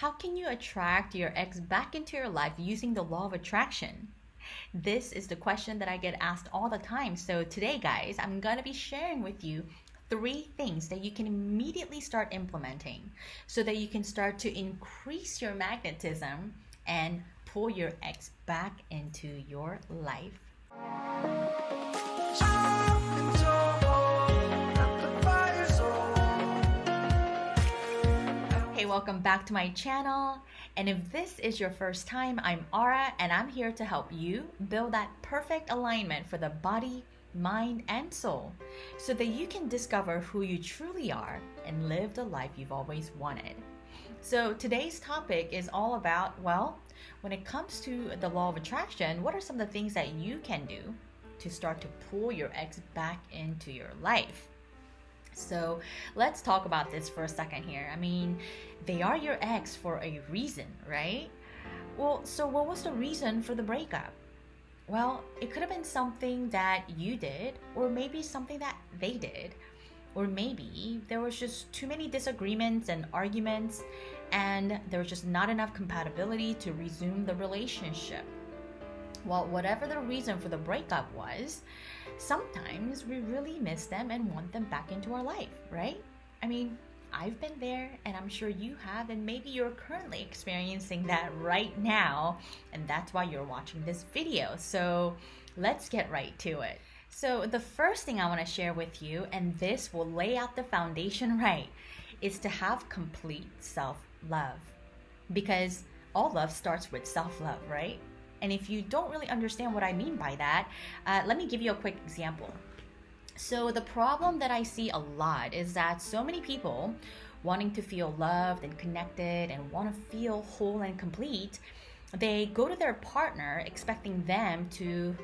How can you attract your ex back into your life using the law of attraction? This is the question that I get asked all the time. So today, guys, I'm going to be sharing with you three things that you can immediately start implementing so that you can start to increase your magnetism and pull your ex back into your life. Hey, welcome back to my channel. And if this is your first time, I'm Ara, and I'm here to help you build that perfect alignment for the body, mind, and soul so that you can discover who you truly are and live the life you've always wanted. So today's topic is all about, well, when it comes to the law of attraction, what are some of the things that you can do to start to pull your ex back into your life? So let's talk about this for a second here. I mean, they are your ex for a reason, right? Well, so what was the reason for the breakup? Well, it could have been something that you did, or maybe something that they did, or maybe there was just too many disagreements and arguments, and there was just not enough compatibility to resume the relationship. Well, whatever the reason for the breakup was, sometimes we really miss them and want them back into our life, right? I mean, I've been there, and I'm sure you have, and maybe you're currently experiencing that right now, and that's why you're watching this video. So let's get right to it. So the first thing I want to share with you, and this will lay out the foundation right, is to have complete self-love. Because all love starts with self-love, right? And if you don't really understand what I mean by that, let me give you a quick example. So the problem that I see a lot is that so many people wanting to feel loved and connected and want to feel whole and complete, they go to their partner expecting them to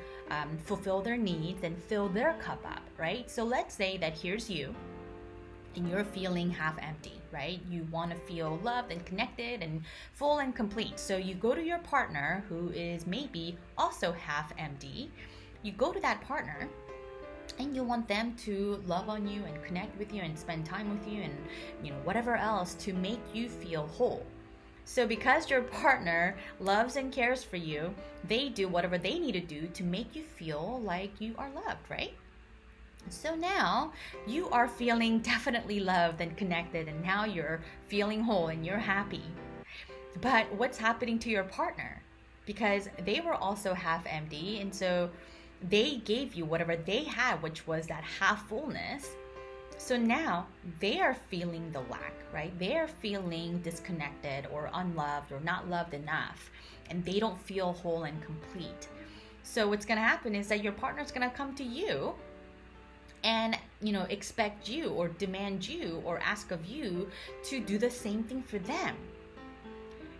fulfill their needs and fill their cup up, right? So let's say that here's you, and you're feeling half empty, right? You want to feel loved and connected and full and complete. So you go to your partner who is maybe also half empty. You go to that partner and you want them to love on you and connect with you and spend time with you and, whatever else to make you feel whole. So because your partner loves and cares for you, they do whatever they need to do to make you feel like you are loved, right? So now you are feeling definitely loved and connected, and now you're feeling whole and you're happy. But what's happening to your partner? Because they were also half empty, and so they gave you whatever they had, which was that half fullness. So now they are feeling the lack, right? They are feeling disconnected or unloved or not loved enough, and they don't feel whole and complete. So what's going to happen is that your partner's going to come to you and expect you or demand you or ask of you to do the same thing for them.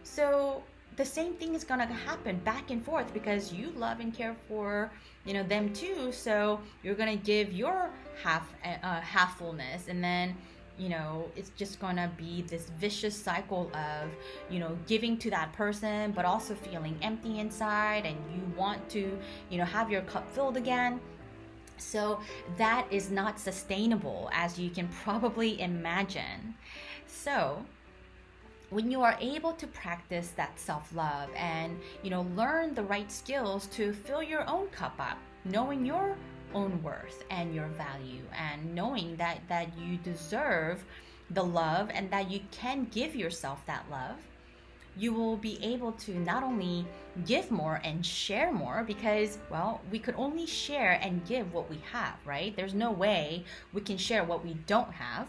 So the same thing is going to happen back and forth because you love and care for them too. So you're going to give your half fullness, and then it's just going to be this vicious cycle of giving to that person but also feeling empty inside, and you want to have your cup filled again. So that is not sustainable, as you can probably imagine. So when you are able to practice that self-love and learn the right skills to fill your own cup up, knowing your own worth and your value, and knowing that you deserve the love and that you can give yourself that love, you will be able to not only give more and share more, because, well, we could only share and give what we have, right? There's no way we can share what we don't have.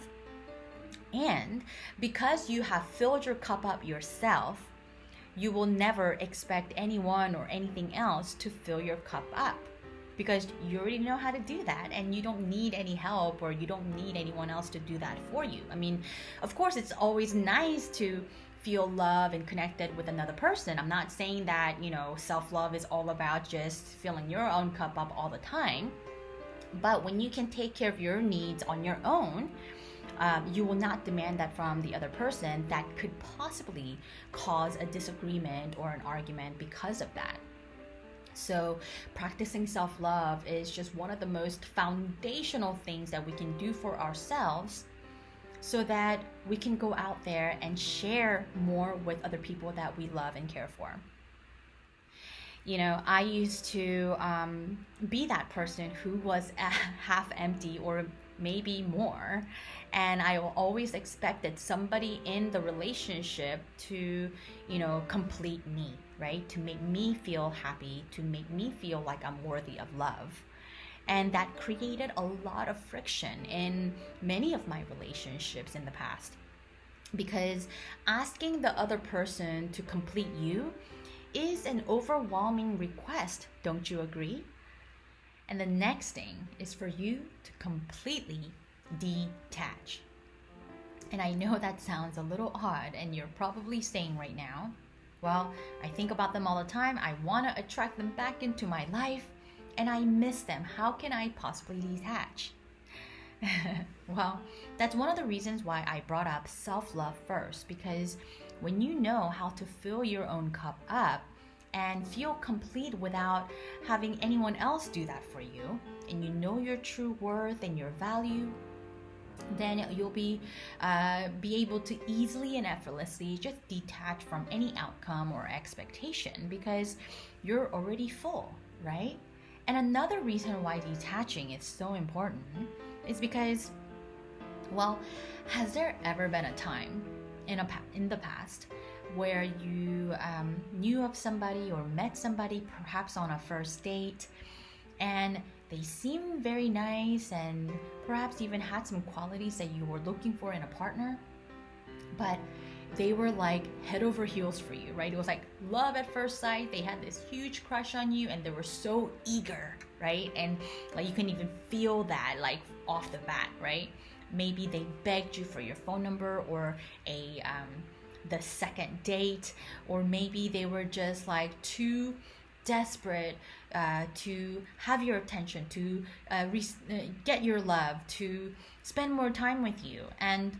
And because you have filled your cup up yourself, you will never expect anyone or anything else to fill your cup up, because you already know how to do that, and you don't need any help, or you don't need anyone else to do that for you. I mean, of course, it's always nice to feel loved and connected with another person. I'm not saying that, self-love is all about just filling your own cup up all the time. But when you can take care of your needs on your own, you will not demand that from the other person. That could possibly cause a disagreement or an argument because of that. So practicing self-love is just one of the most foundational things that we can do for ourselves so that we can go out there and share more with other people that we love and care for. I used to be that person who was half empty or maybe more. And I always expected somebody in the relationship to, complete me, right? To make me feel happy, to make me feel like I'm worthy of love. And that created a lot of friction in many of my relationships in the past. Because asking the other person to complete you is an overwhelming request, don't you agree? And the next thing is for you to completely detach. And I know that sounds a little odd, and you're probably saying right now, well, I think about them all the time. I want to attract them back into my life, and I miss them. How can I possibly detach? Well, that's one of the reasons why I brought up self-love first, because when you know how to fill your own cup up and feel complete without having anyone else do that for you, and you know your true worth and your value, then you'll be able to easily and effortlessly just detach from any outcome or expectation because you're already full, right? And another reason why detaching is so important is because, well, has there ever been a time in the past where you knew of somebody or met somebody, perhaps on a first date, and they seemed very nice and perhaps even had some qualities that you were looking for in a partner, but they were like head over heels for you, right? It was like love at first sight. They had this huge crush on you and they were so eager, right? And like you can even feel that like off the bat, right? Maybe they begged you for your phone number or the second date, or maybe they were just like too desperate to have your attention, to get your love, to spend more time with you. And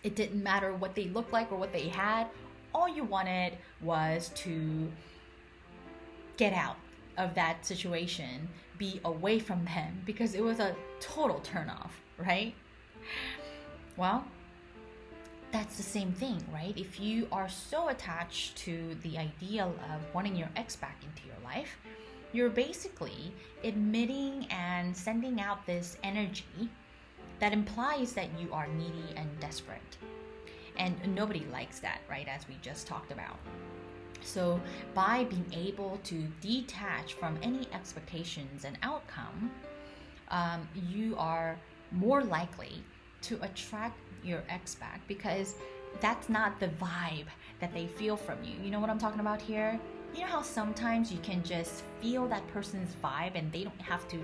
it didn't matter what they looked like or what they had. All you wanted was to get out of that situation, be away from them, because it was a total turnoff, right? Well, that's the same thing, right? If you are so attached to the ideal of wanting your ex back into your life, you're basically emitting and sending out this energy that implies that you are needy and desperate. And nobody likes that, right? As we just talked about. So by being able to detach from any expectations and outcome, you are more likely to attract your ex back, because that's not the vibe that they feel from you. You know what I'm talking about here? You know how sometimes you can just feel that person's vibe and they don't have to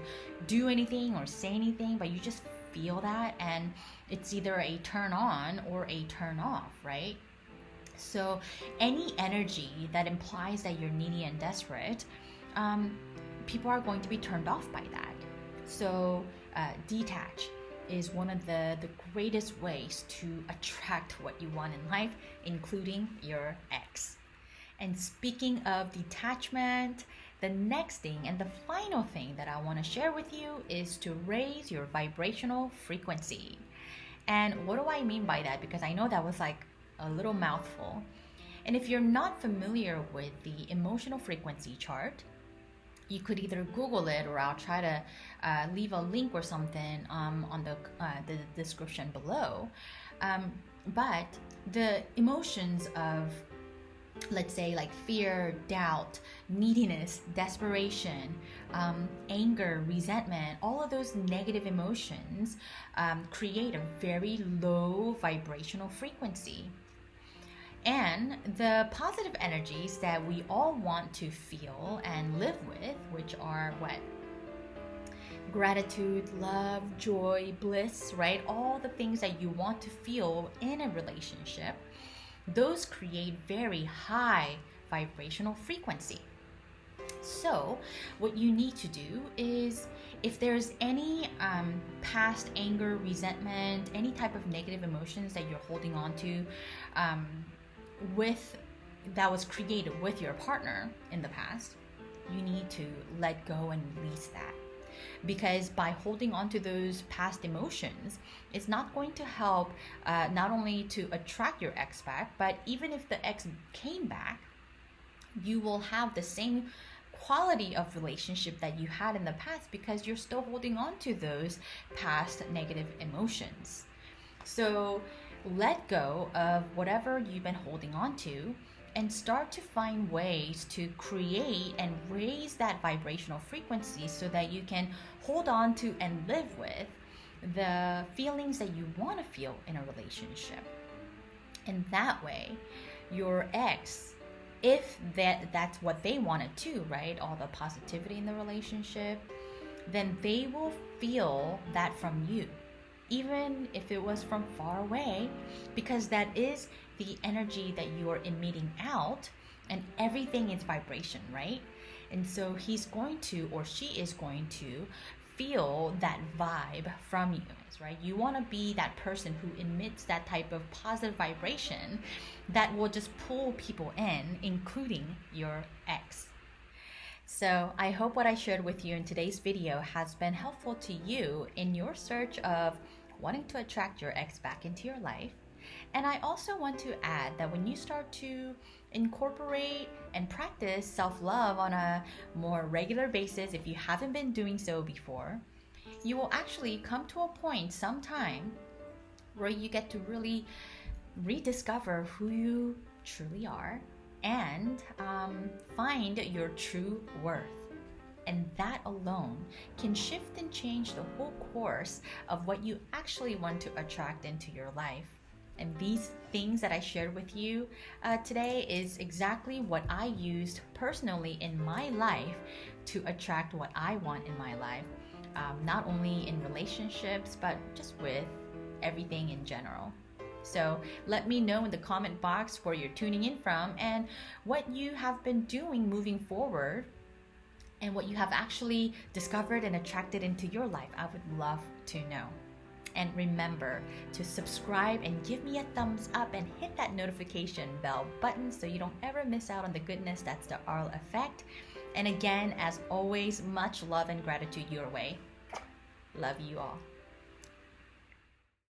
do anything or say anything, but you just feel that, and it's either a turn on or a turn off, right? So any energy that implies that you're needy and desperate, people are going to be turned off by that. So detach is one of the greatest ways to attract what you want in life, including your ex. And speaking of detachment, the next thing and the final thing that I want to share with you is to raise your vibrational frequency. And what do I mean by that? Because I know that was like a little mouthful. And if you're not familiar with the emotional frequency chart, you could either Google it, or I'll try to leave a link or something on the description below. But the emotions of, let's say, like fear, doubt, neediness, desperation, anger, resentment, all of those negative emotions create a very low vibrational frequency. And the positive energies that we all want to feel and live with, which are what? Gratitude, love, joy, bliss, right? All the things that you want to feel in a relationship, those create very high vibrational frequency. So what you need to do is, if there's any past anger, resentment, any type of negative emotions that you're holding on to, that was created with your partner in the past, you need to let go and release that. because by holding on to those past emotions, it's not going to help not only to attract your ex back, but even if the ex came back, you will have the same quality of relationship that you had in the past because you're still holding on to those past negative emotions. So let go of whatever you've been holding on to and start to find ways to create and raise that vibrational frequency so that you can hold on to and live with the feelings that you want to feel in a relationship. And that way, your ex, if that's what they wanted too, right? All the positivity in the relationship, then they will feel that from you, even if it was from far away, because that is the energy that you are emitting out, and everything is vibration, right? And so he's going to, or she is going to feel that vibe from you, right? You want to be that person who emits that type of positive vibration that will just pull people in, including your ex. So I hope what I shared with you in today's video has been helpful to you in your search of wanting to attract your ex back into your life. And I also want to add that when you start to incorporate and practice self-love on a more regular basis, if you haven't been doing so before, you will actually come to a point sometime where you get to really rediscover who you truly are and find your true worth. And that alone can shift and change the whole course of what you actually want to attract into your life. And these things that I shared with you today is exactly what I used personally in my life to attract what I want in my life. Not only in relationships, but just with everything in general. So let me know in the comment box where you're tuning in from and what you have been doing moving forward and what you have actually discovered and attracted into your life. I would love to know. And remember to subscribe and give me a thumbs up and hit that notification bell button so you don't ever miss out on the goodness. That's the Arl effect. And again, as always, much love and gratitude your way. Love you all.